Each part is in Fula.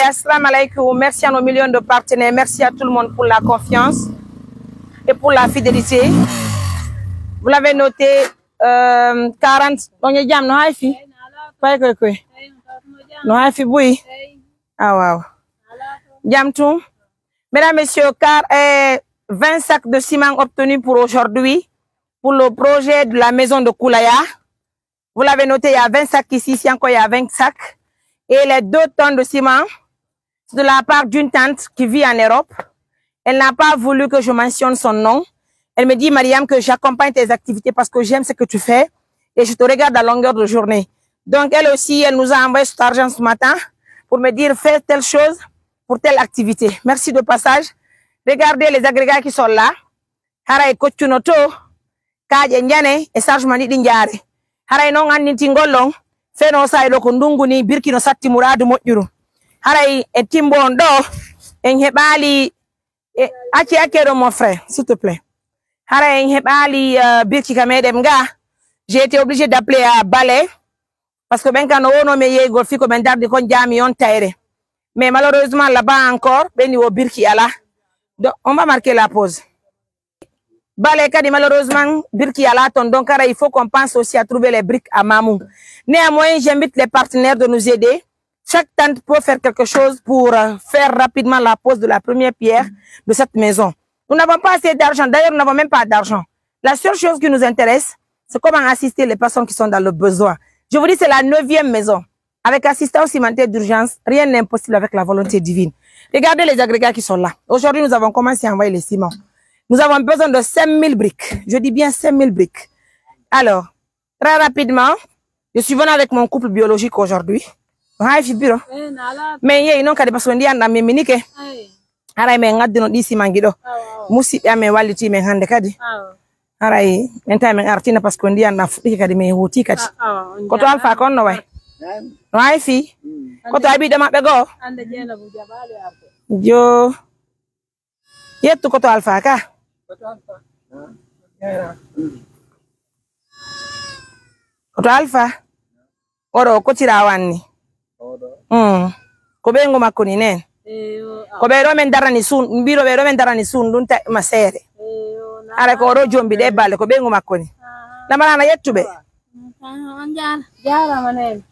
assalamu alaikum. Merci à nos millions de partenaires. Merci à tout le monde pour la confiance et pour la fidélité. Vous l'avez noté, 40. On y a no haifi. Pas que. No haifi boui. Ah wow. Jam tout. Mesdames, messieurs, 20 sacs de ciment obtenus pour aujourd'hui, pour le projet de la maison de Koulaya. Vous l'avez noté, il y a 20 sacs ici, ici encore il y a 20 sacs. Et les 2 tonnes de ciment, c'est de la part d'une tante qui vit en Europe. Elle n'a pas voulu que je mentionne son nom. Elle me dit, Mariam, que j'accompagne tes activités parce que j'aime ce que tu fais et je te regarde à longueur de journée. Donc, elle aussi, elle nous a envoyé cet argent ce matin pour me dire, fais telle chose pour telle activité. Merci de passage. Regardez les agrégats qui sont là. Haray kochunoto, kaje njane, et sarjman di njare. Haray non an nintingolong, fe no sa ilo kundungu ni birki no satti muradu mo'yuru. Haray et timbo ndo, en hebali, ake mon frère, s'il te plaît. Haray en hebali birki kamede mga. J'ai été obligé d'appeler à Balai, parce que ben quand on me yé golfi ko ben dardi kon jami on taire. Mais malheureusement là-bas encore, ben yo birki ala. Donc on va marquer la pause. Balai kadi malheureusement birki ala ton donc il faut qu'on pense aussi à trouver les briques à Mamou. Néanmoins, j'invite les partenaires de nous aider. Chaque tante peut faire quelque chose pour faire rapidement la pose de la première pierre de cette maison. Nous n'avons pas assez d'argent. D'ailleurs, nous n'avons même pas d'argent. La seule chose qui nous intéresse, c'est comment assister les personnes qui sont dans le besoin. Je vous dis, c'est la 9e maison. Avec assistance cimentaire d'urgence, rien n'est impossible avec la volonté divine. Regardez les agrégats qui sont là. Aujourd'hui, nous avons commencé à envoyer les ciments. Nous avons besoin de 5000 briques. Je dis bien 5000 briques. Alors, très rapidement, je suis venue avec mon couple biologique aujourd'hui. Mais il y a une parce qu'on dit à la méminique. Aray me ngaddi no disi mangido. Musi ya me waliti me hande kadi. Aray enta me artina parce qu'on dit na fuki kadi me hoti kadi. Ko to alfa kon no way. No ay fi. Ko to abi de mabbe go. Ande jena bu jabali arde. Jo. Yettu ko to alfa ka. Ko to alfa. Ko to alfa. Oro ko tirawanni. Ko bengo makko ni nen. Ko be do men darani sun mbiro be do men darani sun dun ta masere ara ko ro jombi de balle ko be nguma koni lamana na yettube jara manen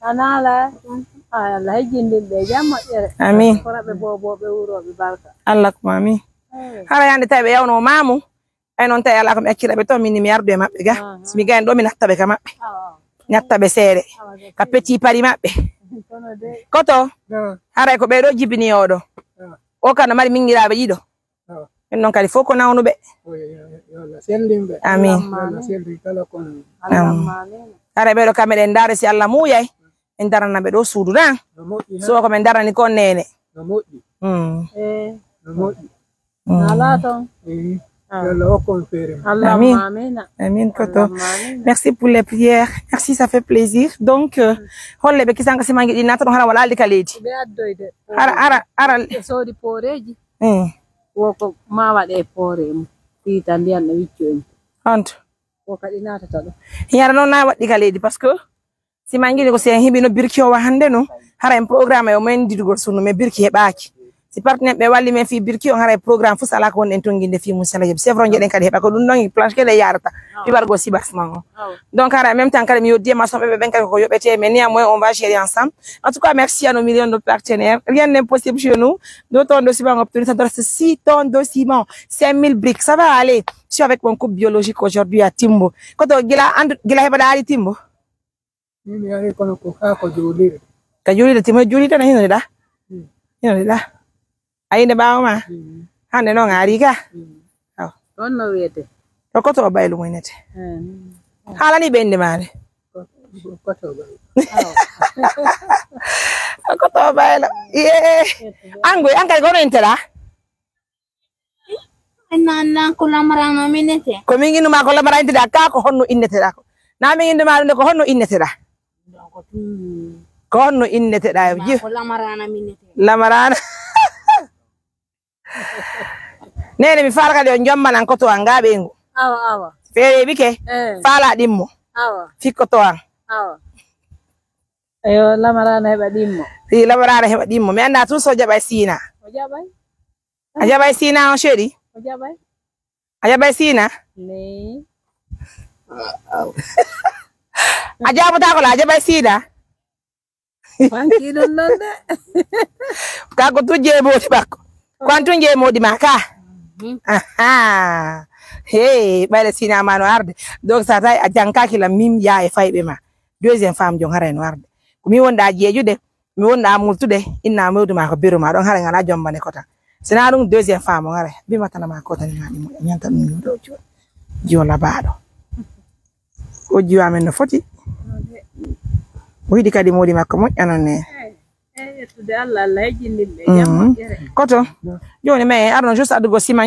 anala Allah jinde be jamma jere amin ko rabbe bobo be wuro be barka Allah ko amin hara yande tabe yawno mamu ay non tay Allah ko ekkira be to min mi yardo e mabbe ga mi gaen do mi nattabe ka mabbe nattabe sere ka petit pari mabbe koto haray ko be do jibini odo o kana mari mingiraabe yido en non kali foko nawnu be amin haray be do kamere ndare si Allah muyay en darana be do suudu dan so ko men darani kon nene ala ton Amin. Amin. Merci pour les prières. Merci, ça fait plaisir. Donc, holle be kisanga si mangi dinata hara wala aldi kaledi. Ara so di poreji. Woko ma wade pore ti tandian na wiccio. Ant. Woka dinata tado. Yara non na wadi kaledi parce que si mangi ko sen hibino birki o wa hande no hara en programme o men didugol sunu me birki hebaaki. Si partenaire be walli men fi birki on hara programme fu sala ko won en tonginde fi musala yeb c'est vrai ngeden kadi heba ko dun non planche ke le yarata fi bargo si basman donc hara en même temps kadi mi yoddi ma son be ben kadi ko yobete mais néanmoins on va gérer ensemble. En tout cas, merci à nos millions de partenaires. Rien n'est impossible chez nous. 2 tonnes de ciment obtenues, ça doit être 6 tonnes de ciment, 5000 briques, ça va aller. Je suis avec mon couple biologique aujourd'hui à Timbo. Quand on gila heba dali Timbo ni ari kono ko ka ko juli ka juli de Timbo juli tan hino da ayinde baawma hande no ngari ka don no wete ko to baylu moynete hala ni bende mare ko to baylo angwe ankay gono intera nana ko lamarana minete ko mingi numa ko lamarana intera ka ko honno innete da ko na mingi numa ko honno innete da ko honno innete da ji ko lamarana minete lamarana nene mi farka de njomma nan ko to angabe ngo awa fere bike fala dimmo awa fikko to an awa Ayo lamarana heɓa ɗimmo. Si lamarana heɓa ɗimmo. Mi anda tun so jaɓay Sina. O jaɓay. A jaɓay Sina on chéri? O jaɓay. A jaɓay Sina? Nee. A jaɓata ko la a jaɓay Sina? Fanki ɗum ɗon de. Ka ko tun jeemodi makko. Kon tun jeemodi ma ka? Aha. Hey, ɓayde Sina ma no arde. Donc sa tawi a jankaki la mim ya e fayɓe ma. Deuxième femme jon hara no arde. Ko mi wonɗa jeejude, mi wonɗa multude, inna mawdu ma ko biru ma ɗon hara ngana jombane kota. Sina ɗum deuxième femme on hara. Bima tan ma kota ni ma ɗi mo nyanta ɗum do jola baɗo. O jiwa men no foti. O yiɗi kadi modi makko moƴƴanon ne. Yettude Allah Allah hejjindinɓe jam moƴƴere. Koto joni mais arno juste adugo sima